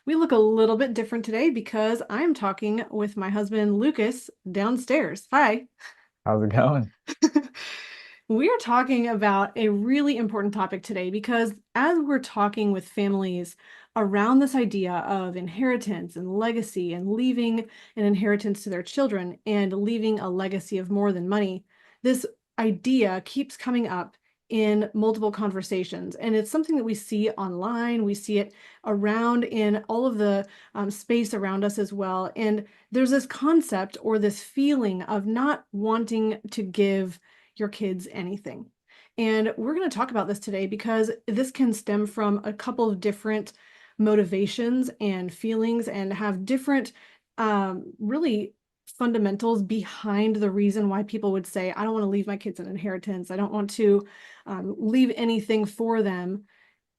We look a little bit different today because I'm talking with my husband, Lucas, downstairs. Hi. How's it going? We are talking about a really important topic today because as we're talking with families around this idea of inheritance and legacy and leaving an inheritance to their children and leaving a legacy of more than money, this idea keeps coming up in multiple conversations. And it's something that we see online, we see it around in all of the space around us as well. And there's this concept or this feeling of not wanting to give your kids anything. And we're going to talk about this today because this can stem from a couple of different motivations and feelings and have different, really fundamentals behind the reason why people would say, I don't want to leave my kids an inheritance. I don't want to leave anything for them.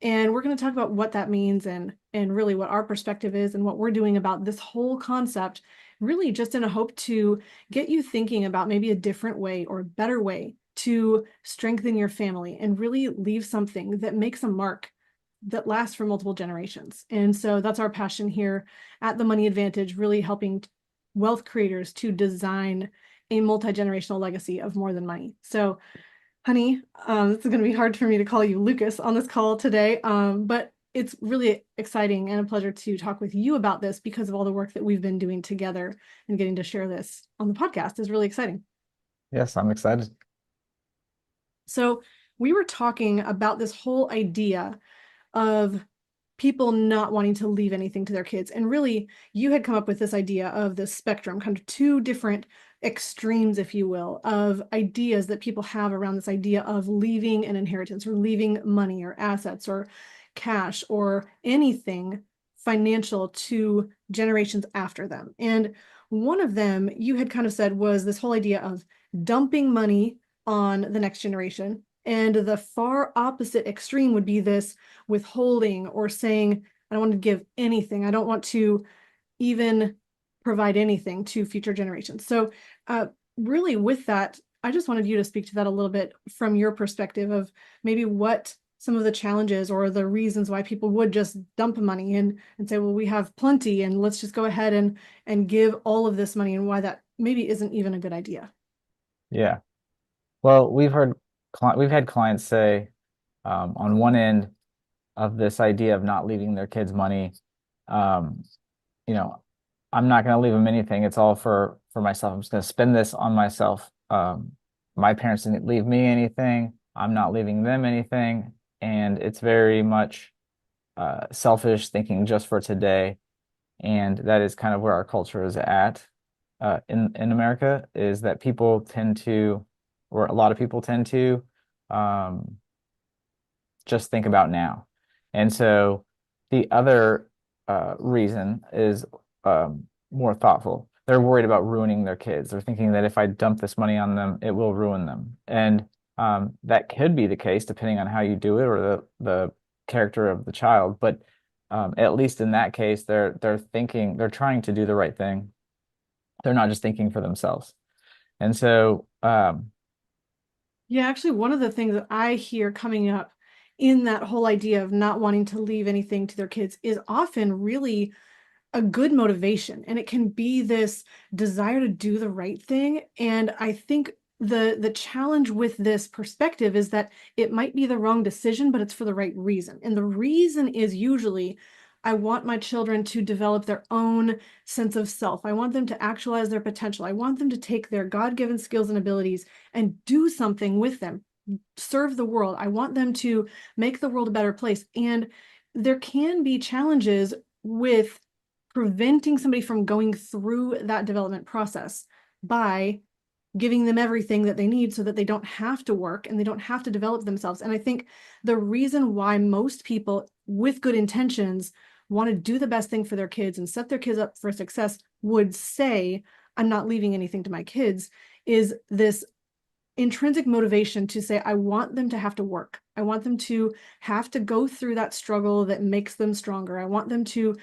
And we're going to talk about what that means and really what our perspective is and what we're doing about this whole concept, really just in a hope to get you thinking about maybe a different way or a better way to strengthen your family and really leave something that makes a mark that lasts for multiple generations. And so that's our passion here at the Money Advantage, really helping wealth creators to design a multi-generational legacy of more than money. So honey, this is going to be hard for me to call you Lucas on this call today, but it's really exciting and a pleasure to talk with you about this because of all the work that we've been doing together, and getting to share this on the podcast is really exciting. Yes, I'm excited. So we were talking about this whole idea of people not wanting to leave anything to their kids. And really, you had come up with this idea of the spectrum, kind of two different extremes, if you will, of ideas that people have around this idea of leaving an inheritance or leaving money or assets or cash or anything financial to generations after them. And one of them you had kind of said was this whole idea of dumping money on the next generation. And the far opposite extreme would be this withholding or saying, I don't want to give anything. I don't want to even provide anything to future generations. So, really, with that, I just wanted you to speak to that a little bit from your perspective of maybe what some of the challenges or the reasons why people would just dump money and say, well, we have plenty and let's just go ahead and give all of this money, and why that maybe isn't even a good idea. Yeah. Well, we've had clients say on one end of this idea of not leaving their kids money, um, you know, I'm not going to leave them anything. It's all for myself. I'm just going to spend this on myself. My parents didn't leave me anything. I'm not leaving them anything, and it's very much selfish thinking just for today. And that is kind of where our culture is at in America, is that people tend to, or a lot of people tend to, um, just think about now. And so the other reason is more thoughtful. They're worried about ruining their kids. They're thinking that if I dump this money on them, it will ruin them. And that could be the case depending on how you do it or the character of the child. But at least in that case, they're thinking, they're trying to do the right thing. They're not just thinking for themselves. And so, Yeah, actually, one of the things that I hear coming up in that whole idea of not wanting to leave anything to their kids is often really a good motivation, and it can be this desire to do the right thing. And I think the challenge with this perspective is that it might be the wrong decision, but it's for the right reason. And the reason is usually, I want my children to develop their own sense of self. I want them to actualize their potential. I want them to take their God-given skills and abilities and do something with them, serve the world. I want them to make the world a better place. And there can be challenges with preventing somebody from going through that development process by giving them everything that they need so that they don't have to work and they don't have to develop themselves. And I think the reason why most people with good intentions want to do the best thing for their kids and set their kids up for success would say, I'm not leaving anything to my kids, is this intrinsic motivation to say, I want them to have to work. I want them to have to go through that struggle that makes them stronger. I want them to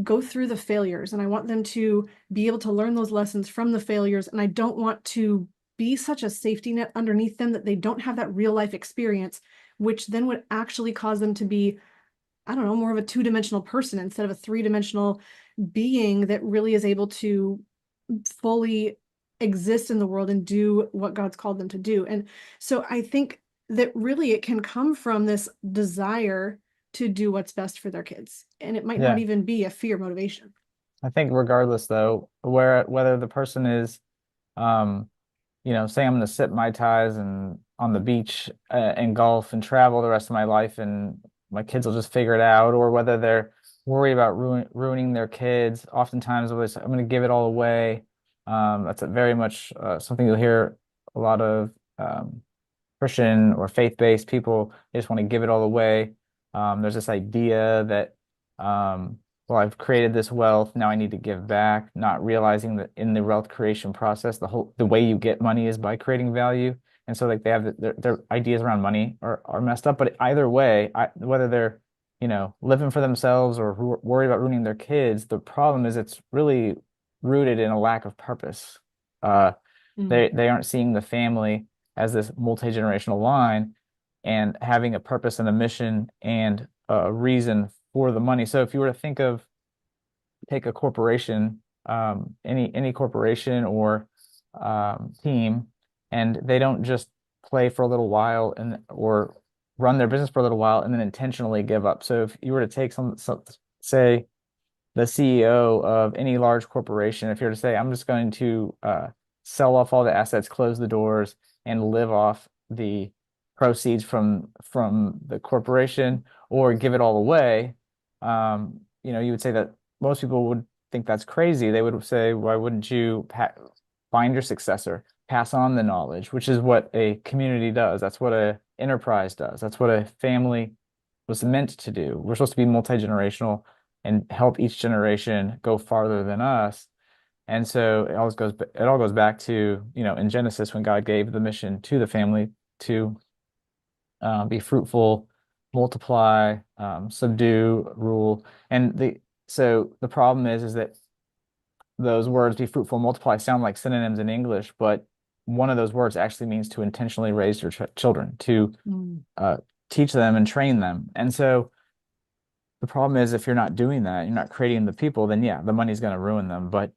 go through the failures, and I want them to be able to learn those lessons from the failures. And I don't want to be such a safety net underneath them that they don't have that real life experience, which then would actually cause them to be I don't know, more of a two-dimensional person instead of a three-dimensional being that really is able to fully exist in the world and do what God's called them to do. And so I think that really it can come from this desire to do what's best for their kids. And it might not Yeah. even be a fear motivation. I think regardless though, whether the person is um say I'm going to sip Mai Tais and on the beach and golf and travel the rest of my life and my kids will just figure it out, or whether they're worried about ruining their kids. Oftentimes, I'm going to give it all away. That's a very much something you'll hear a lot of Christian or faith-based people. They just want to give it all away. There's this idea that, well, I've created this wealth, now I need to give back, not realizing that in the wealth creation process, the way you get money is by creating value. And so like they have their ideas around money are messed up. But either way, whether they're, living for themselves or worried about ruining their kids, the problem is it's really rooted in a lack of purpose. Uh, Mm. they aren't seeing the family as this multi-generational line and having a purpose and a mission and a reason for the money. So if you were to take a corporation, any corporation or team, and they don't just play for a little while and or run their business for a little while and then intentionally give up. So if you were to take say the CEO of any large corporation, if you're to say, I'm just going to sell off all the assets, close the doors, and live off the proceeds from the corporation, or give it all away, you would say that most people would think that's crazy. They would say, why wouldn't you find your successor, pass on the knowledge, which is what a community does. That's what a enterprise does. That's what a family was meant to do. We're supposed to be multi-generational and help each generation go farther than us. And so it all goes back to, in Genesis when God gave the mission to the family to be fruitful, multiply, subdue, rule. And the problem is that those words, be fruitful, multiply, sound like synonyms in English, but one of those words actually means to intentionally raise your children, to Mm. uh, teach them and train them. And so the problem is if you're not doing that, you're not creating the people, then yeah, the money's going to ruin them. But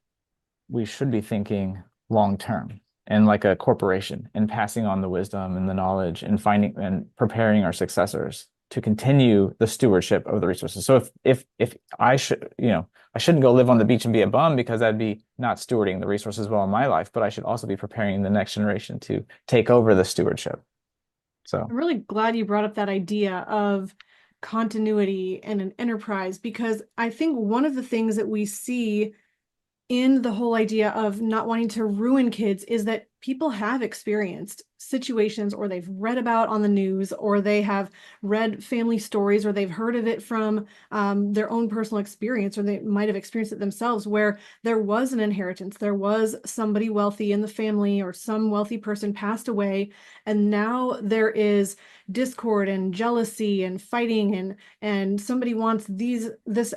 we should be thinking long term and like a corporation and passing on the wisdom and the knowledge and finding and preparing our successors to continue the stewardship of the resources. So if I should, I shouldn't go live on the beach and be a bum because I'd be not stewarding the resources well in my life, but I should also be preparing the next generation to take over the stewardship. So I'm really glad you brought up that idea of continuity and an enterprise because I think one of the things that we see in the whole idea of not wanting to ruin kids is that people have experienced situations or they've read about on the news or they have read family stories or they've heard of it from their own personal experience or they might have experienced it themselves where there was an inheritance, there was somebody wealthy in the family or some wealthy person passed away and now there is discord and jealousy and fighting and somebody wants this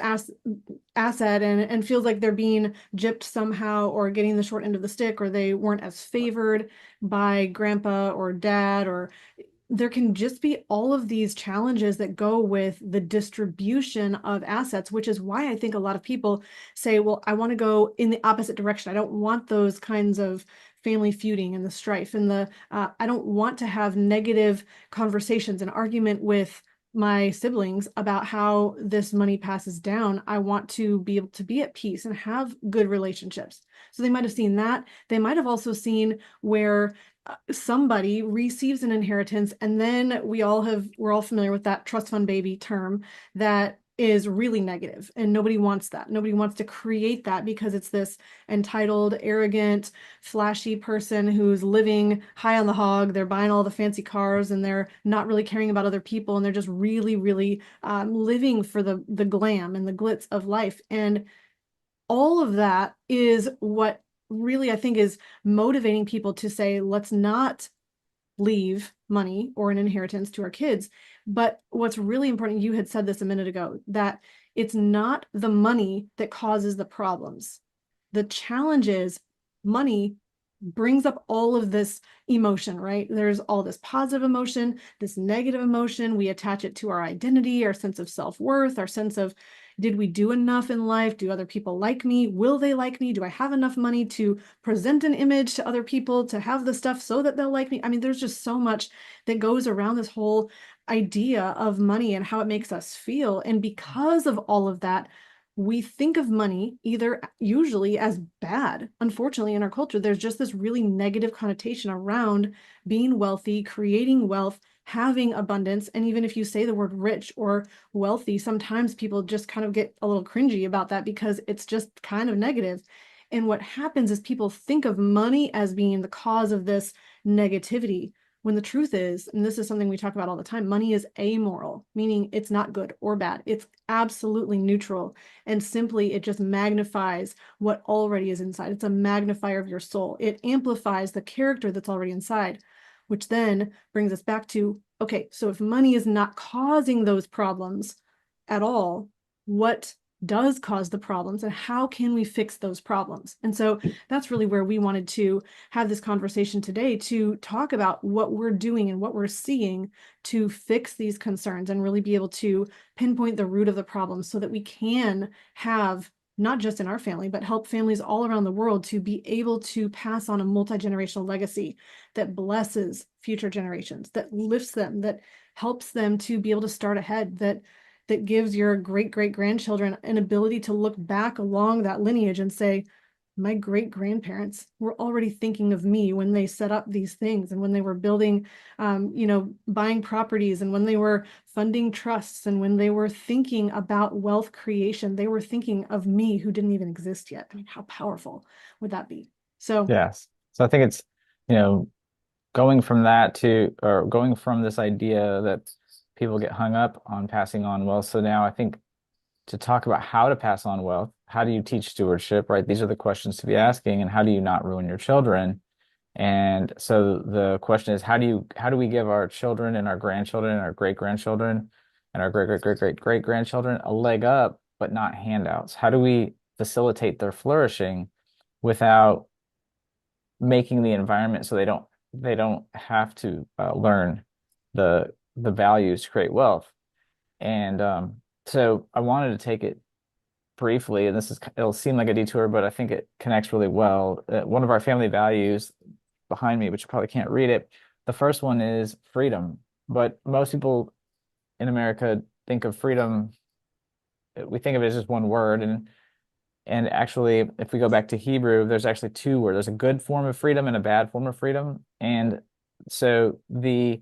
asset and feels like they're being gypped somehow or getting the short end of the stick or they weren't as favored by grandpa or dad or there can just be all of these challenges that go with the distribution of assets, which is why I think a lot of people say, well, I want to go in the opposite direction. I don't want those kinds of family feuding and the strife and I don't want to have negative conversations and argument with my siblings about how this money passes down. I want to be able to be at peace and have good relationships. So they might have seen that. They might have also seen where somebody receives an inheritance and then we're all familiar with that trust fund baby term that is really negative and nobody wants that. Nobody wants to create that because it's this entitled, arrogant, flashy person who's living high on the hog. They're buying all the fancy cars and they're not really caring about other people and they're just really, really living for the glam and the glitz of life. And all of that is what really I think is motivating people to say, let's not leave money or an inheritance to our kids. But what's really important, you had said this a minute ago, that it's not the money that causes the problems. The challenge is money brings up all of this emotion, right? There's all this positive emotion, this negative emotion. We attach it to our identity, our sense of self-worth, our sense of, did we do enough in life? Do other people like me? Will they like me? Do I have enough money to present an image to other people to have the stuff so that they'll like me? I mean, there's just so much that goes around this whole idea of money and how it makes us feel. And because of all of that, we think of money either usually as bad. Unfortunately, in our culture, there's just this really negative connotation around being wealthy, creating wealth, having abundance. And even if you say the word rich or wealthy, sometimes people just kind of get a little cringy about that because it's just kind of negative. And what happens is people think of money as being the cause of this negativity. When the truth is, and this is something we talk about all the time, money is amoral, meaning it's not good or bad. It's absolutely neutral. And simply, it just magnifies what already is inside. It's a magnifier of your soul. It amplifies the character that's already inside, which then brings us back to, okay, so if money is not causing those problems at all, what does cause the problems and how can we fix those problems? And so that's really where we wanted to have this conversation today, to talk about what we're doing and what we're seeing to fix these concerns and really be able to pinpoint the root of the problem so that we can have, not just in our family, but help families all around the world to be able to pass on a multi-generational legacy that blesses future generations, that lifts them, that helps them to be able to start ahead, that gives your great great grandchildren an ability to look back along that lineage and say, my great grandparents were already thinking of me when they set up these things and when they were building, buying properties and when they were funding trusts and when they were thinking about wealth creation, they were thinking of me who didn't even exist yet. I mean, how powerful would that be? So Yes. So I think it's, you know, going from that to, or going from this idea that people get hung up on passing on wealth. So now I think to talk about how to pass on wealth, how do you teach stewardship, right? These are the questions to be asking, and how do you not ruin your children? And so the question is, how do we give our children and our grandchildren and our great grandchildren and our great great great great great grandchildren a leg up, but not handouts? How do we facilitate their flourishing without making the environment so they don't have to learn the values to create wealth? And so I wanted to take it briefly, and it'll seem like a detour, but I think it connects really well. One of our family values behind me, which you probably can't read it, the first one is freedom. But most people in America think of freedom, we think of it as just one word, and actually, if we go back to Hebrew, there's actually two words. There's a good form of freedom and a bad form of freedom. And so the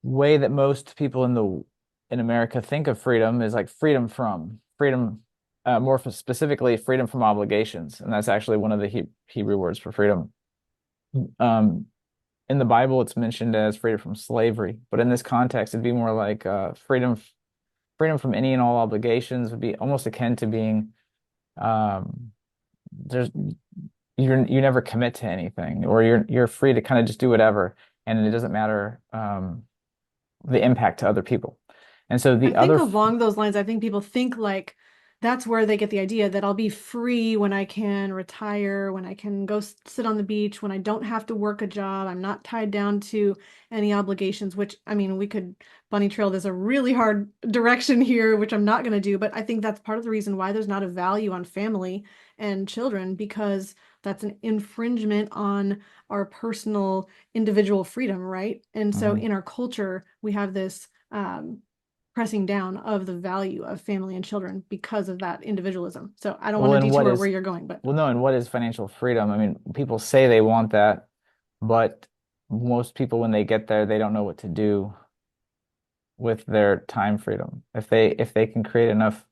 way that most people in America think of freedom is like freedom, more specifically, freedom from obligations, and that's actually one of the Hebrew words for freedom. Um, in the Bible, it's mentioned as freedom from slavery, but in this context, it'd be more like freedom from any and all obligations would be almost akin to being there's you never commit to anything, or you're free to kind of just do whatever, and it doesn't matter the impact to other people. And so I the think other, along those lines, I think people think like that's where they get the idea that I'll be free when I can retire, when I can go sit on the beach, when I don't have to work a job. I'm not tied down to any obligations, which I mean, we could bunny trail this a really hard direction here, which I'm not going to do. But I think that's part of the reason why there's not a value on family and children, because that's an infringement on our personal individual freedom, right? And so Mhm. in our culture, we have this pressing down of the value of family and children because of that individualism. So I don't want Well, to and what detour where is you're going, but well, no, and what is financial freedom? I mean, people say they want that, but most people, when they get there, they don't know what to do with their time freedom. If they can create enough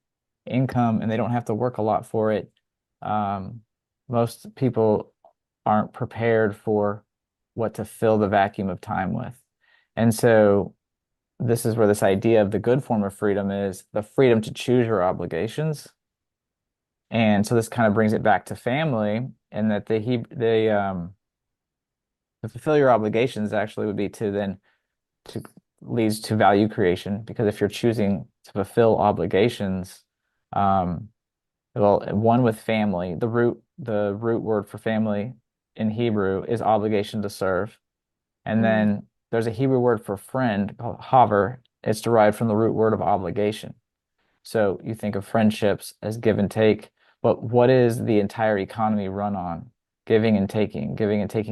income and they don't have to work a lot for it, um, most people aren't prepared for what to fill the vacuum of time with. And so this is where this idea of the good form of freedom is the freedom to choose your obligations. And so this kind of brings it back to family, and that to fulfill your obligations actually would be to then to leads to value creation, because if you're choosing to fulfill obligations, um, well, one with family, the root word for family in Hebrew is obligation to serve. And Mm. then there's a Hebrew word for friend called haver. It's derived from the root word of obligation. So you think of friendships as give and take, but what is the entire economy run on? Giving and taking,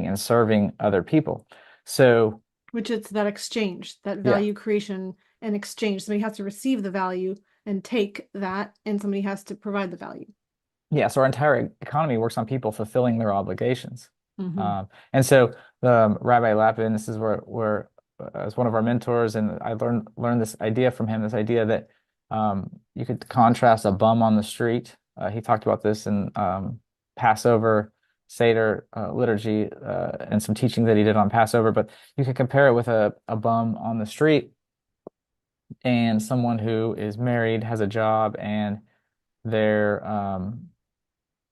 and serving other people. So Which it's that exchange, that yeah, value creation and exchange. Somebody has to receive the value and take that, and somebody has to provide the value. yeah. So our entire economy works on people fulfilling their obligations. Hmm. And so Rabbi Lapin, this is where as one of our mentors, and I learned this idea from him, this idea that you could contrast a bum on the street. He talked about this in Passover Seder liturgy and some teaching that he did on Passover, but you could compare it with a bum on the street and someone who is married, has a job, and they're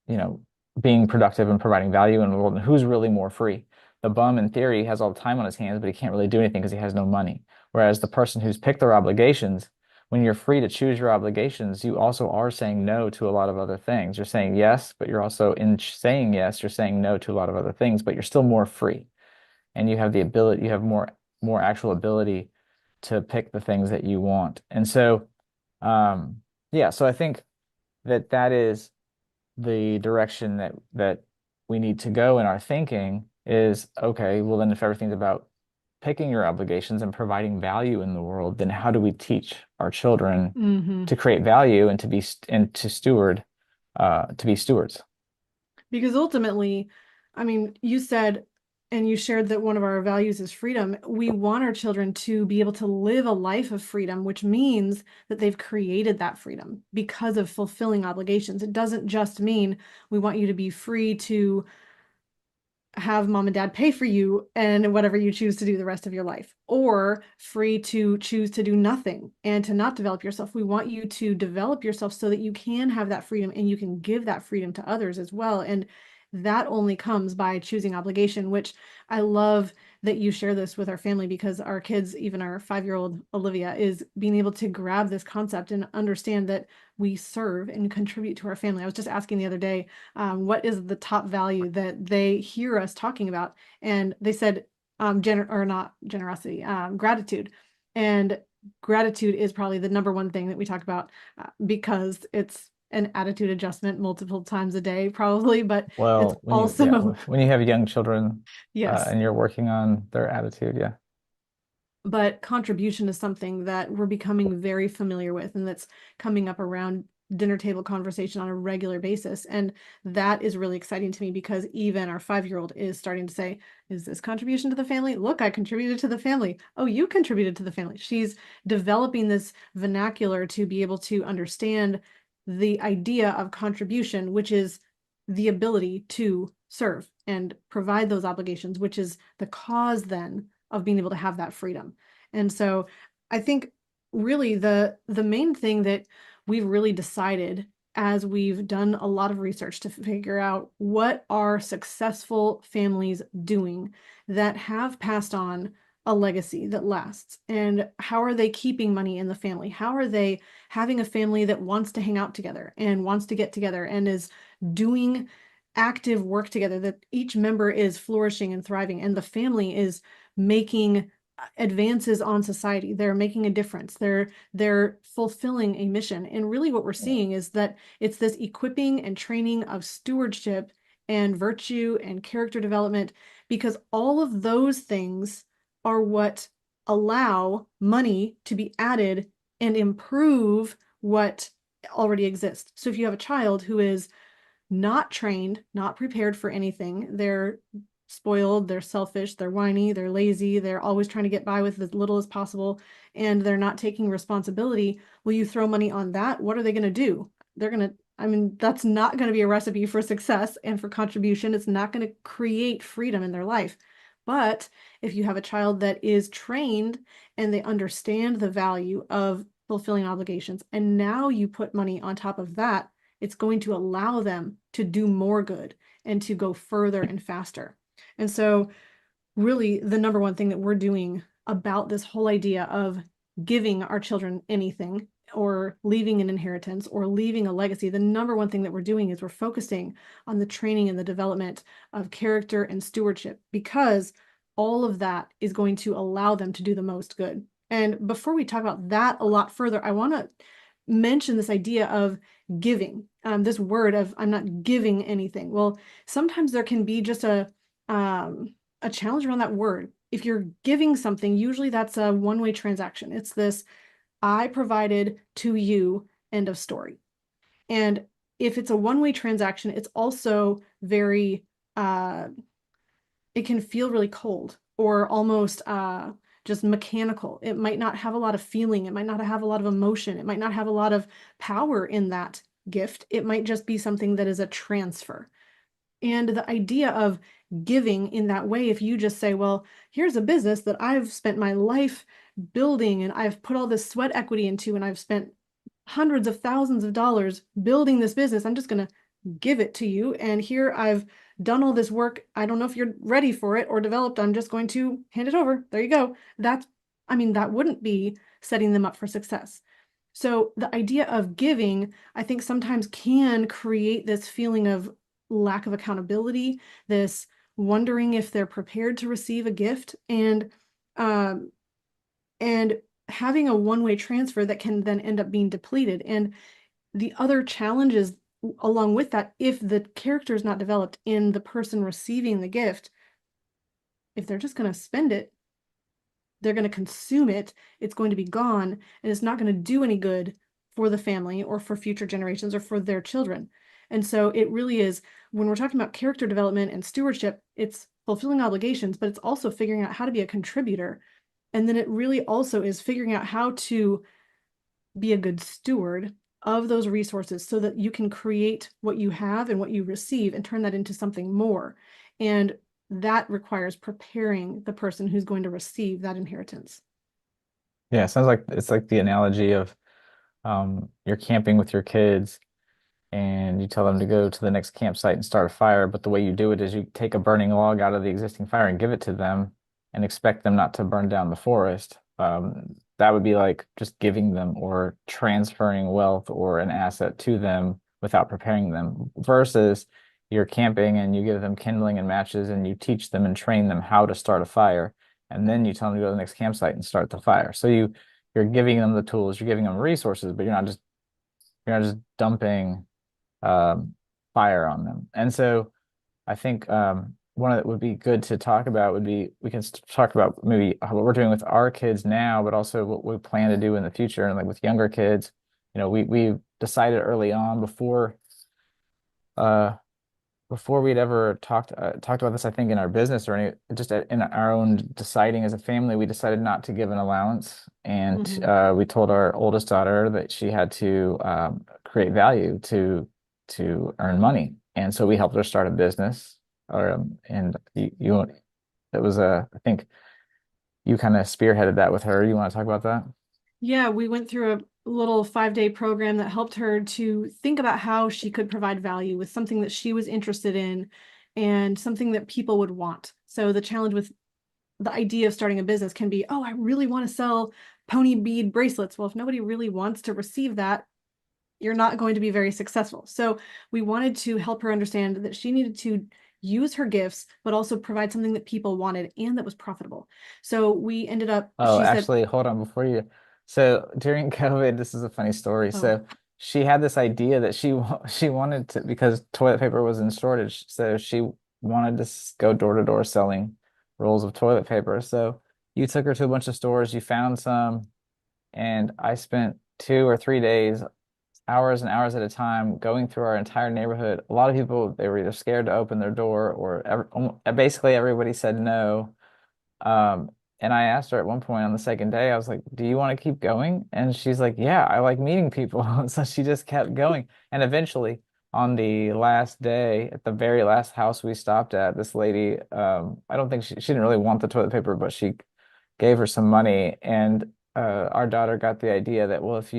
you know, being productive and providing value in the world, and who's really more free. The bum, in theory, has all the time on his hands, but he can't really do anything because he has no money. Whereas the person who's picked their obligations, when you're free to choose your obligations, you also are saying no to a lot of other things. You're saying yes, but you're also in saying yes, you're saying no to a lot of other things, but you're still more free. And you have the ability, you have more actual ability to pick the things that you want. And so, yeah, so I think that is the direction that we need to go in our thinking is okay, well then if everything's about picking your obligations and providing value in the world, then how do we teach our children Hmm. to create value and and to be stewards? Because ultimately, I mean, you said and you shared that one of our values is freedom. We want our children to be able to live a life of freedom, which means that they've created that freedom because of fulfilling obligations. It doesn't just mean we want you to be free to have mom and dad pay for you and whatever you choose to do the rest of your life, or free to choose to do nothing and to not develop yourself. We want you to develop yourself so that you can have that freedom and you can give that freedom to others as well. And that only comes by choosing obligation, which I love that you share this with our family because our kids, even our 5-year-old Olivia, is being able to grab this concept and understand that we serve and contribute to our family. I was just asking the other day, what is the top value that they hear us talking about? And they said, or not generosity, gratitude. And gratitude is probably the number one thing that we talk about because it's an attitude adjustment multiple times a day, probably, but it's Well, also, when you have young children yes, and you're working on their attitude, yeah. but contribution is something that we're becoming very familiar with and that's coming up around dinner table conversation on a regular basis. And that is really exciting to me because even our 5-year-old is starting to say, is this contribution to the family? Look, I contributed to the family. Oh, you contributed to the family. She's developing this vernacular to be able to understand the idea of contribution, which is the ability to serve and provide those obligations, which is the cause then of being able to have that freedom. And so I think really the main thing that we've really decided as we've done a lot of research to figure out what are successful families doing that have passed on a legacy that lasts, and how are they keeping money in the family, how are they having a family that wants to hang out together and wants to get together and is doing active work together, that each member is flourishing and thriving and the family is making advances on society. They're making a difference. They're fulfilling a mission. And really what we're seeing is that it's this equipping and training of stewardship and virtue and character development, because all of those things are what allow money to be added and improve what already exists. So if you have a child who is not trained, not prepared for anything, they're spoiled, they're selfish, they're whiny, they're lazy, they're always trying to get by with as little as possible, and they're not taking responsibility. Will you throw money on that? What are they going to do? They're going to, I mean, that's not going to be a recipe for success and for contribution. It's not going to create freedom in their life. But if you have a child that is trained and they understand the value of fulfilling obligations, and now you put money on top of that, it's going to allow them to do more good and to go further and faster. And so, really, the number one thing that we're doing about this whole idea of giving our children anything or leaving an inheritance or leaving a legacy, the number one thing that we're doing is we're focusing on the training and the development of character and stewardship, because all of that is going to allow them to do the most good. And before we talk about that a lot further, I want to mention this idea of giving, this word of I'm not giving anything. Well, sometimes there can be just a challenge around that word. If you're giving something, usually that's a one-way transaction. It's this I provided to you, end of story. And if it's a one-way transaction, it's also very, it can feel really cold or almost just mechanical. It might not have a lot of feeling. It might not have a lot of emotion. It might not have a lot of power in that gift. It might just be something that is a transfer. And the idea of giving in that way, if you just say, well, here's a business that I've spent my life building and I've put all this sweat equity into, and I've spent hundreds of thousands of dollars building this business, I'm just going to give it to you. And here I've done all this work. I don't know if you're ready for it or developed. I'm just going to hand it over. There you go. I mean, that wouldn't be setting them up for success. So the idea of giving, I think sometimes can create this feeling of lack of accountability, this wondering if they're prepared to receive a gift, um, and having a one-way transfer that can then end up being depleted. And the other challenges along with that, if the character is not developed in the person receiving the gift, if they're just going to spend it, they're going to consume it, it's going to be gone, and it's not going to do any good for the family or for future generations or for their children. And so it really is, when we're talking about character development and stewardship, it's fulfilling obligations, but it's also figuring out how to be a contributor. And then it really also is figuring out how to be a good steward of those resources so that you can create what you have and what you receive and turn that into something more. And that requires preparing the person who's going to receive that inheritance. Yeah, it sounds like it's like the analogy of you're camping with your kids and you tell them to go to the next campsite and start a fire, but the way you do it is you take a burning log out of the existing fire and give it to them and expect them not to burn down the forest. That would be like just giving them or transferring wealth or an asset to them without preparing them, versus you're camping and you give them kindling and matches and you teach them and train them how to start a fire, and then you tell them to go to the next campsite and start the fire. So you're giving them the tools, you're giving them resources, but you're not just dumping fire on them. And so I think one that would be good to talk about would be we can talk about maybe what we're doing with our kids now, but also what we plan to do in the future. And like with younger kids, we decided early on uh, before we'd ever talked about this, I think in our business or any just in our own deciding as a family, we decided not to give an allowance, and Mm-hmm. we told our oldest daughter that she had to create value to earn money, and so we helped her start a business. And you it was I think you kind of spearheaded that with her. You want to talk about that? Yeah, we went through a little 5-day program that helped her to think about how she could provide value with something that she was interested in and something that people would want. So the challenge with the idea of starting a business can be, oh, I really want to sell pony bead bracelets. Well, if nobody really wants to receive that, you're not going to be very successful. So we wanted to help her understand that she needed to use her gifts, but also provide something that people wanted and that was profitable. So we ended up, Oh, she said, actually, hold on before you. So during COVID, this is a funny story. oh, So she had this idea that she wanted to, because toilet paper was in shortage, so she wanted to go door to door selling rolls of toilet paper. So you took her to a bunch of stores, you found some, and I spent 2 or 3 days, hours and hours at a time, going through our entire neighborhood. A lot of people, they were either scared to open their door or basically everybody said no. Um, and I asked her at one point on the second day, I was like, "Do you want to keep going?" And she's like, "Yeah, I like meeting people." So she just kept going. And eventually, on the last day, at the very last house we stopped at, this lady, I don't think she didn't really want the toilet paper, but she gave her some money. And our daughter got the idea that, well, if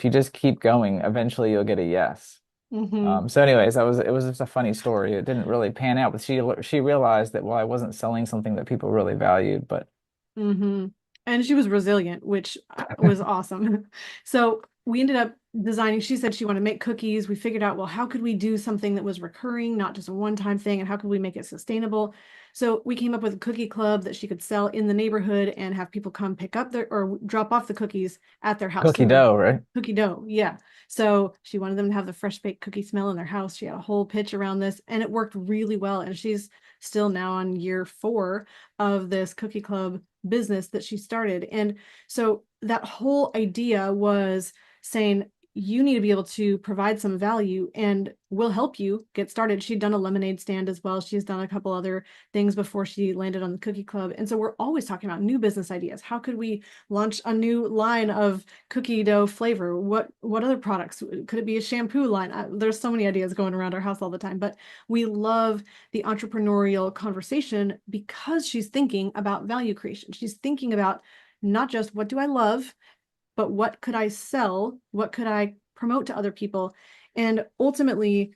you just keep going, eventually you'll get a yes. mm-hmm, So anyways, it was just a funny story. It didn't really pan out, but she realized that, well, I wasn't selling something that people really valued, but mm-hmm. and she was resilient, which was awesome. So we ended up designing, she said she wanted to make cookies. We figured out, well, how could we do something that was recurring, not just a one-time thing, and how could we make it sustainable? So we came up with a cookie club that she could sell in the neighborhood and have people come pick up their or drop off the cookies at their house. Cookie So dough, right? cookie dough, yeah. So she wanted them to have the fresh baked cookie smell in their house. She had a whole pitch around this, and it worked really well. And she's still now on year 4 of this cookie club business that she started. And so that whole idea was saying, you need to be able to provide some value and we'll help you get started. She'd done a lemonade stand as well. She's done a couple other things before she landed on the cookie club. And so we're always talking about new business ideas. How could we launch a new line of cookie dough flavor? What other products? Could it be a shampoo line? There's so many ideas going around our house all the time, but we love the entrepreneurial conversation because she's thinking about value creation. She's thinking about not just what do I love, but what could I sell? What could I promote to other people? And ultimately,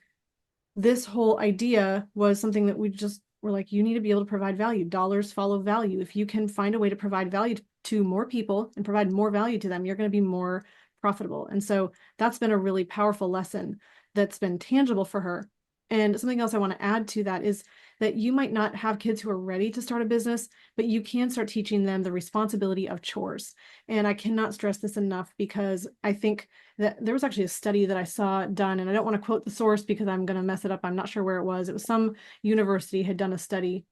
this whole idea was something that we just were like, you need to be able to provide value. Dollars follow value. If you can find a way to provide value to more people and provide more value to them, you're going to be more profitable. And so that's been a really powerful lesson that's been tangible for her. And something else I want to add to that is that you might not have kids who are ready to start a business, but you can start teaching them the responsibility of chores. And I cannot stress this enough because I think that there was actually a study that I saw done, and I don't want to quote the source because I'm going to mess it up. I'm not sure where it was. It was some university had done a study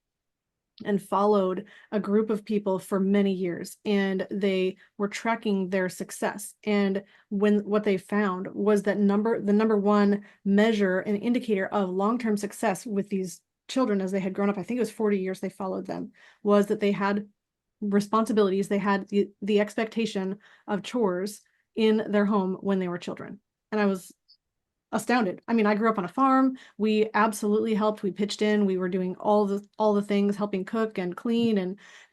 and followed a group of people for many years, and they were tracking their success. And when what they found was that the number one measure and indicator of long-term success with these children as they had grown up, I think it was 40 years they followed them, was that they had responsibilities, they had the expectation of chores in their home when they were children. And I was astounded. I mean, I grew up on a farm. We absolutely helped. We pitched in. We were doing all the things, helping cook and clean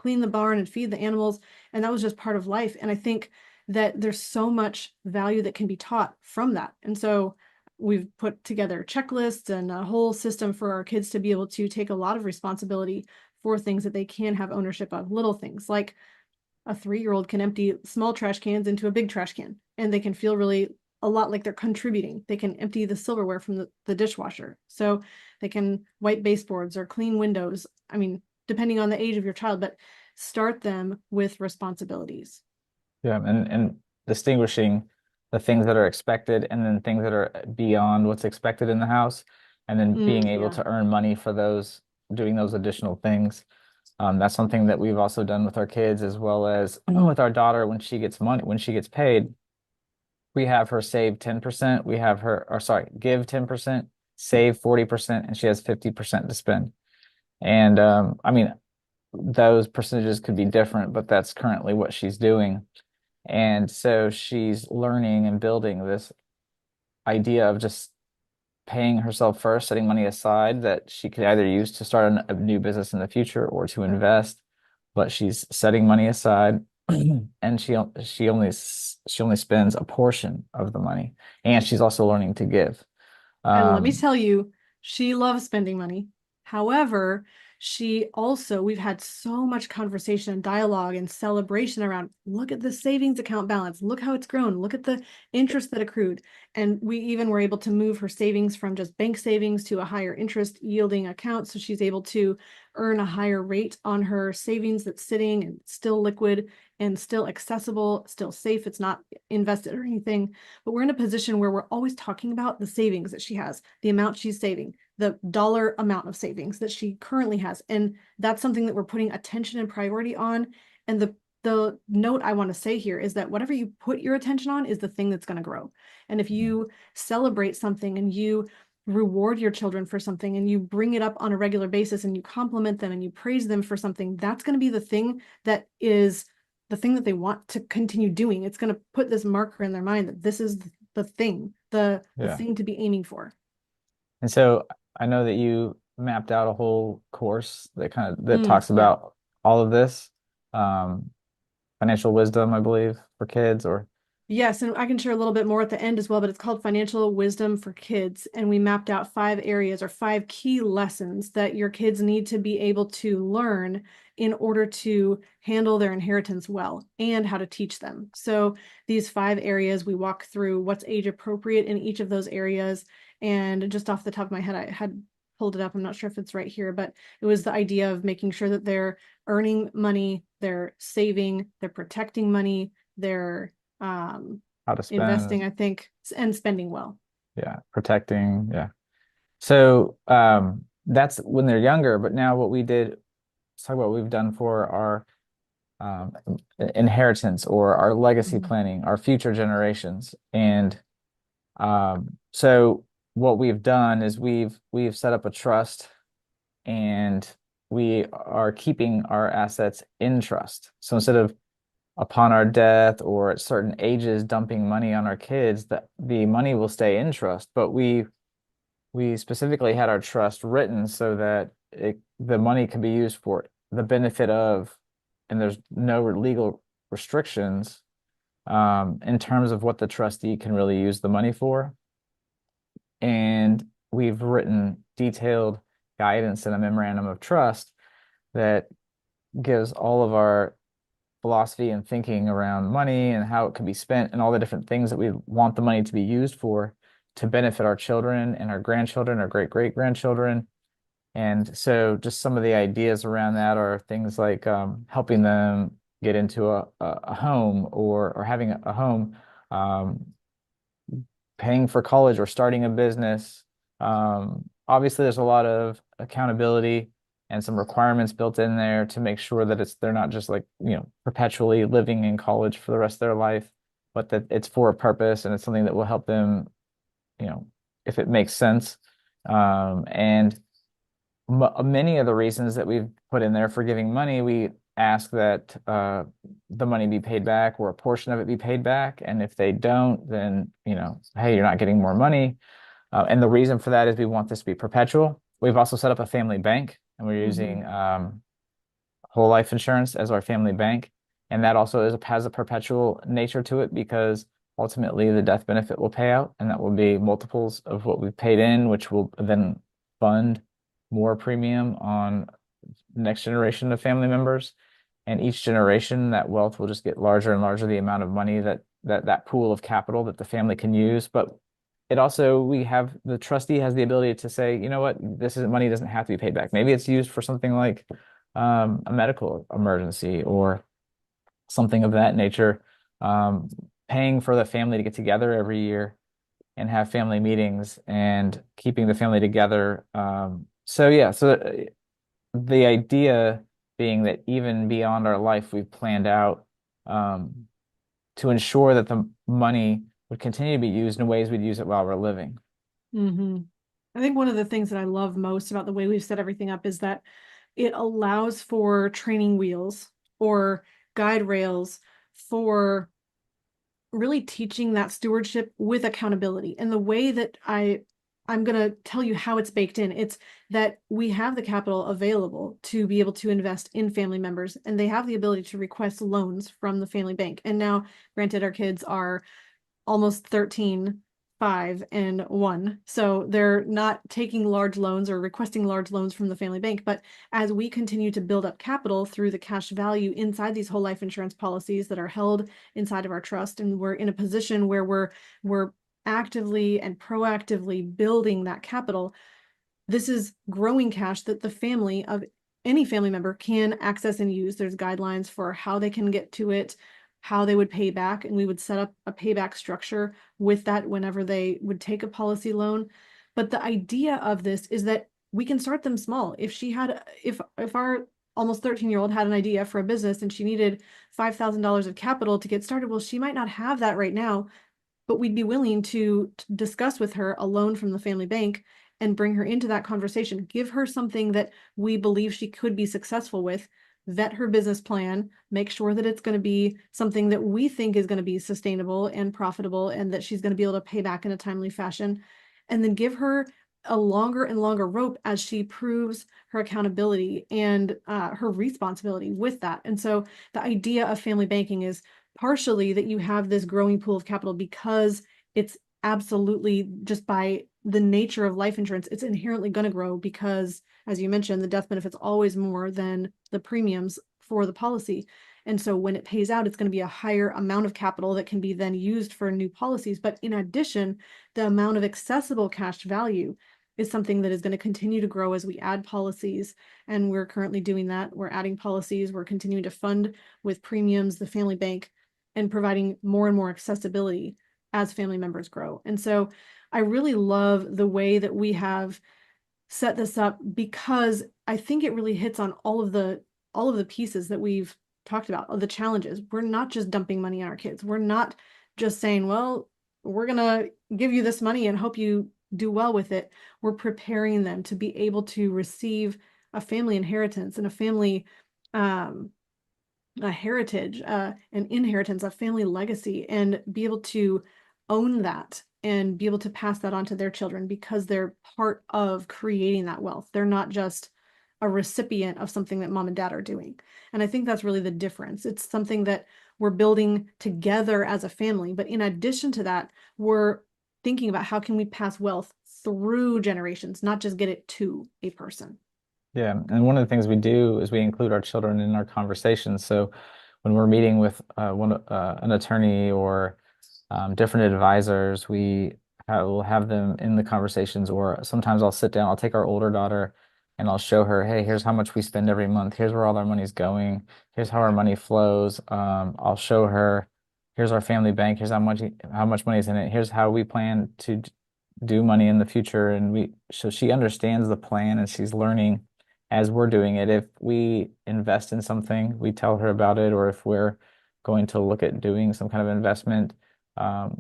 the barn and feed the animals. And that was just part of life. And I think that there's so much value that can be taught from that. And so we've put together checklists and a whole system for our kids to be able to take a lot of responsibility for things that they can have ownership of, little things like a 3-year-old can empty small trash cans into a big trash can, and they can feel really a lot like they're contributing. They can empty the silverware from the dishwasher. So they can wipe baseboards or clean windows. I mean, depending on the age of your child, but start them with responsibilities. Yeah, and distinguishing the things that are expected and then things that are beyond what's expected in the house, and then being able Yeah. to earn money for those, doing those additional things. That's something that we've also done with our kids as well as with our daughter when she gets money, when she gets paid, we have her save 10%, we have her, or sorry, give 10%, save 40%, and she has 50% to spend. And I mean, those percentages could be different, but that's currently what she's doing. And so she's learning and building this idea of just paying herself first, setting money aside that she could either use to start a new business in the future or to invest. But she's setting money aside, and she only spends a portion of the money, and she's also learning to give. And let me Um, tell you, she loves spending money. However, we've had so much conversation and dialogue and celebration around, look at the savings account balance, look how it's grown, look at the interest that accrued. And we even were able to move her savings from just bank savings to a higher interest yielding account. So she's able to earn a higher rate on her savings that's sitting and still liquid and still accessible, still safe. It's not invested or anything, but we're in a position where we're always talking about the savings that she has, the amount she's saving, the dollar amount of savings that she currently has. And that's something that we're putting attention and priority on. And the note I want to say here is that whatever you put your attention on is the thing that's going to grow. And if you celebrate something and you reward your children for something and you bring it up on a regular basis and you compliment them and you praise them for something, that's going to be the thing that is the thing that they want to continue doing. It's going to put this marker in their mind that this is the thing, the yeah. thing to be aiming for. And so I know that you mapped out a whole course that that talks Yeah. about all of this, um, financial wisdom, I believe, for kids, or. Yes, and I can share a little bit more at the end as well, but it's called Financial Wisdom for Kids. And we mapped out 5 areas or 5 key lessons that your kids need to be able to learn in order to handle their inheritance well and how to teach them. So these 5 areas, we walk through what's age appropriate in each of those areas. And just off the top of my head, I had pulled it up. I'm not sure if it's right here, but it was the idea of making sure that they're earning money, they're saving, they're protecting money, they're How to investing, spend, I think, and spending well. yeah, protecting, yeah. So that's when they're younger, but now what we did, let's talk about what we've done for our um, inheritance or our legacy Mhm. planning, our future generations. And so what we've done is we've set up a trust and we are keeping our assets in trust. So instead of upon our death or at certain ages dumping money on our kids, that the money will stay in trust, but we specifically had our trust written so that the money can be used for the benefit of, and there's no legal restrictions in terms of what the trustee can really use the money for. And we've written detailed guidance in a memorandum of trust that gives all of our philosophy and thinking around money and how it can be spent and all the different things that we want the money to be used for to benefit our children and our grandchildren, our great great grandchildren. And so just some of the ideas around that are things like helping them get into a home or having a home, um, paying for college or starting a business. Obviously, there's a lot of accountability and some requirements built in there to make sure that they're not just like, perpetually living in college for the rest of their life, but that it's for a purpose and it's something that will help them, you know, if it makes sense. And many of the reasons that we've put in there for giving money, we ask that the money be paid back or a portion of it be paid back. And if they don't, then, hey, you're not getting more money. And the reason for that is we want this to be perpetual. We've also set up a family bank and we're Mm-hmm. using whole life insurance as our family bank. And that also has a perpetual nature to it because ultimately the death benefit will pay out and that will be multiples of what we've paid in, which will then fund more premium on the next generation of family members. And each generation, that wealth will just get larger and larger, the amount of money that pool of capital that the family can use. But it also, we have the trustee has the ability to say, you know what, this isn't money doesn't have to be paid back. Maybe it's used for something like a medical emergency or something of that nature. Um, Paying for the family to get together every year and have family meetings and keeping the family together. So yeah, so the idea being that even beyond our life, we've planned out um, to ensure that the money would continue to be used in ways we'd use it while we're living. Mm-hmm. I think one of the things that I love most about the way we've set everything up is that it allows for training wheels or guide rails for really teaching that stewardship with accountability. And the way that I'm going to tell you how it's baked in. It's that we have the capital available to be able to invest in family members, and they have the ability to request loans from the family bank. And now, granted, our kids are almost 13, 5, and 1. So they're not taking large loans or requesting large loans from the family bank. But as we continue to build up capital through the cash value inside these whole life insurance policies that are held inside of our trust, and we're in a position where we're actively and proactively building that capital, this is growing cash that the family of any family member can access and use. There's guidelines for how they can get to it, how they would pay back, and we would set up a payback structure with that whenever they would take a policy loan. But the idea of this is that we can start them small. If our almost 13-year-old had an idea for a business and she needed $5,000 of capital to get started, well, she might not have that right now, but we'd be willing to discuss with her a loan from the family bank and bring her into that conversation, give her something that we believe she could be successful with, vet her business plan, make sure that it's going to be something that we think is going to be sustainable and profitable and that she's going to be able to pay back in a timely fashion, and then give her a longer and longer rope as she proves her accountability and her responsibility with that. And so the idea of family banking is partially that you have this growing pool of capital because it's absolutely just by the nature of life insurance, it's inherently going to grow because, as you mentioned, the death benefit's always more than the premiums for the policy. And so when it pays out, it's going to be a higher amount of capital that can be then used for new policies. But in addition, the amount of accessible cash value is something that is going to continue to grow as we add policies. And we're currently doing that. We're adding policies. We're continuing to fund with premiums, the family bank, and providing more and more accessibility as family members grow. And so I really love the way that we have set this up because I think it really hits on all of the pieces that we've talked about, of the challenges. We're not just dumping money on our kids. We're not just saying, well, we're gonna give you this money and hope you do well with it. We're preparing them to be able to receive a family inheritance and um, a heritage, an inheritance, a family legacy, and be able to own that and be able to pass that on to their children because they're part of creating that wealth. They're not just a recipient of something that mom and dad are doing. And I think that's really the difference. It's something that we're building together as a family. But in addition to that, we're thinking about how can we pass wealth through generations, not just get it to a person. Yeah, and one of the things we do is we include our children in our conversations. So when we're meeting with an attorney or different advisors, will have them in the conversations. Or sometimes I'll sit down, I'll take our older daughter, and I'll show her, hey, here's how much we spend every month. Here's where all our money's going. Here's how our money flows. I'll show her, here's our family bank. Here's how much money is in it. Here's how we plan to do money in the future. And so she understands the plan and she's learning as we're doing it. If we invest in something, we tell her about it, or if we're going to look at doing some kind of investment,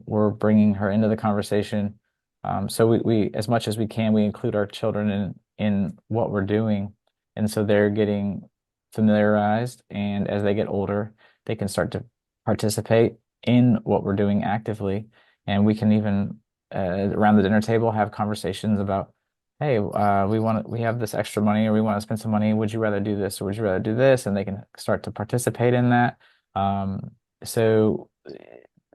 we're bringing her into the conversation. So as much as we can, we include our children in what we're doing, and so they're getting familiarized. And as they get older, they can start to participate in what we're doing actively, and we can even around the dinner table have conversations about, hey, we have this extra money, or we want to spend some money. Would you rather do this, or would you rather do this? And they can start to participate in that. So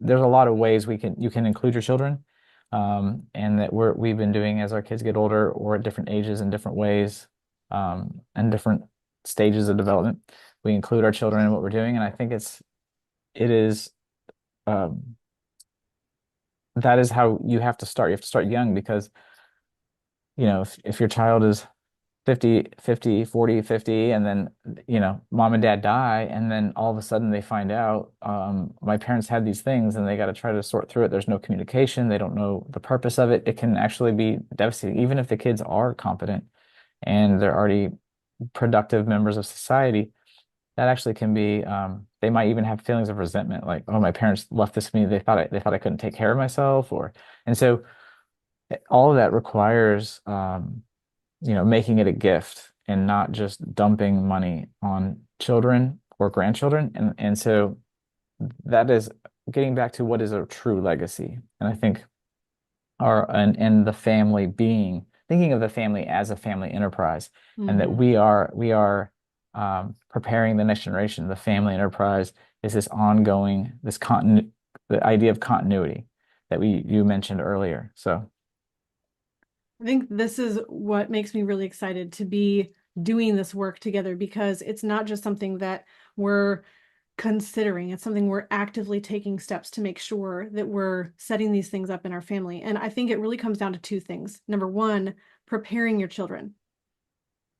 there's a lot of ways you can include your children, and that we've been doing as our kids get older or at different ages in different ways, and different stages of development. We include our children in what we're doing, and I think it is um, that is how you have to start. You have to start young because if your child is 50, 40, 50, and then, mom and dad die, and then all of a sudden they find out, my parents had these things and they got to try to sort through it. There's no communication. They don't know the purpose of it. It can actually be devastating, even if the kids are competent and they're already productive members of society. That actually can be, they might even have feelings of resentment, like, oh, my parents left this to me. They thought I couldn't take care of myself, and so all of that requires, making it a gift and not just dumping money on children or grandchildren. And so that is getting back to what is a true legacy. And I think and the family thinking of the family as a family enterprise, and that Mm-hmm. we are preparing the next generation. The family enterprise is this ongoing, the idea of continuity that you mentioned earlier. So I think this is what makes me really excited to be doing this work together because it's not just something that we're considering, it's something we're actively taking steps to make sure that we're setting these things up in our family. And I think it really comes down to two things. Number one, preparing your children.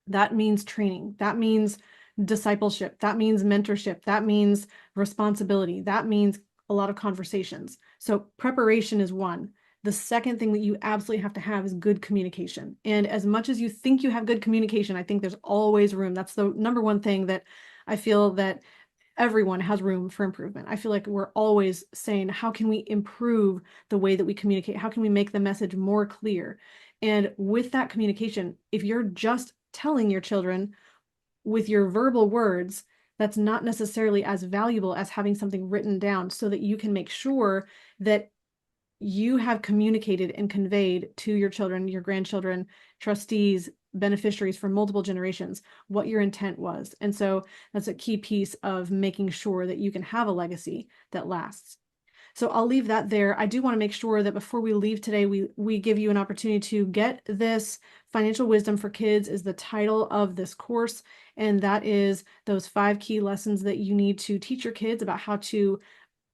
That means training. That means discipleship. That means mentorship. That means responsibility. That means a lot of conversations. So preparation is one. The second thing that you absolutely have to have is good communication. And as much as you think you have good communication, I think there's always room. That's the number one thing that I feel that everyone has room for improvement. I feel like we're always saying, how can we improve the way that we communicate? How can we make the message more clear? And with that communication, if you're just telling your children with your verbal words, that's not necessarily as valuable as having something written down so that you can make sure that you have communicated and conveyed to your children, your grandchildren, trustees, beneficiaries for multiple generations what your intent was. And so that's a key piece of making sure that you can have a legacy that lasts. So I'll leave that there. I do want to make sure that before we leave today, we give you an opportunity to get this. Financial Wisdom for Kids is the title of this course, and that is those 5 key lessons that you need to teach your kids about how to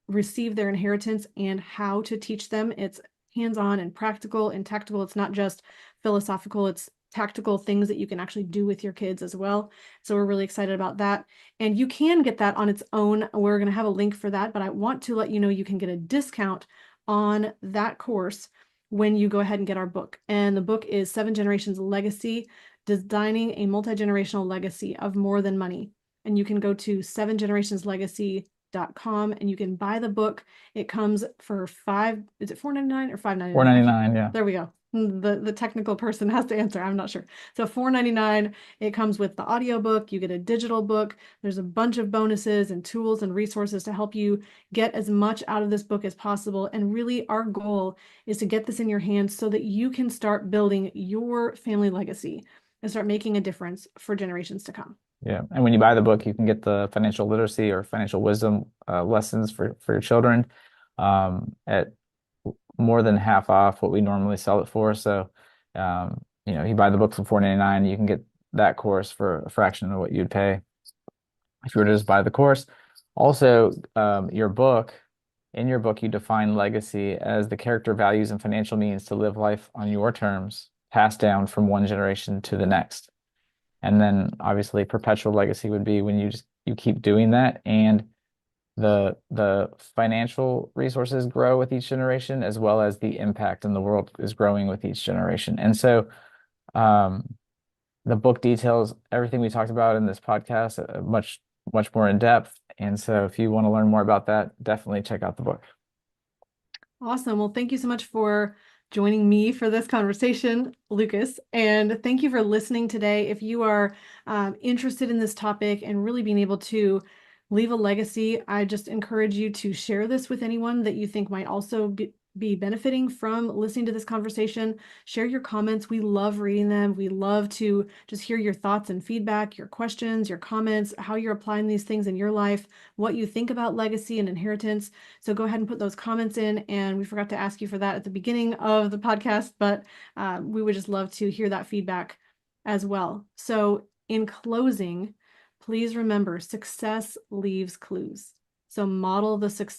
receive their inheritance and how to teach them. It's hands-on and practical and tactical. It's not just philosophical, it's tactical things that you can actually do with your kids as well. So we're really excited about that. And you can get that on its own. We're going to have a link for that, but I want to let you know you can get a discount on that course when you go ahead and get our book. And the book is 7 Generations Legacy, Designing a Multi-Generational Legacy of More Than Money. And you can go to 7generationslegacy.com and you can buy the book. It comes for is it $4.99 or $5.99? I can't. 4.99, yeah. There we go. The technical person has to answer. I'm not sure. So $4.99. It comes with the audiobook. You get a digital book. There's a bunch of bonuses and tools and resources to help you get as much out of this book as possible. And really, our goal is to get this in your hands so that you can start building your family legacy and start making a difference for generations to come. Yeah. And when you buy the book, you can get the financial literacy or financial wisdom lessons for your children at more than half off what we normally sell it for. So, you buy the book for $4.99, you can get that course for a fraction of what you'd pay if you were to just buy the course. Also, in your book, you define legacy as the character, values, and financial means to live life on your terms, passed down from one generation to the next. And then obviously perpetual legacy would be when you keep doing that and the financial resources grow with each generation as well as the impact in the world is growing with each generation. And so the book details everything we talked about in this podcast much more in depth. And so if you want to learn more about that, definitely check out the book. Awesome. Well, thank you so much for joining me for this conversation, Lucas. And thank you for listening today. If you are interested in this topic and really being able to leave a legacy, I just encourage you to share this with anyone that you think might also be benefiting from listening to this conversation. Share your comments. We love reading them. We love to just hear your thoughts and feedback, your questions, your comments, how you're applying these things in your life, what you think about legacy and inheritance. So go ahead and put those comments in. And we forgot to ask you for that at the beginning of the podcast, but we would just love to hear that feedback as well. So in closing, please remember, success leaves clues. So model the success.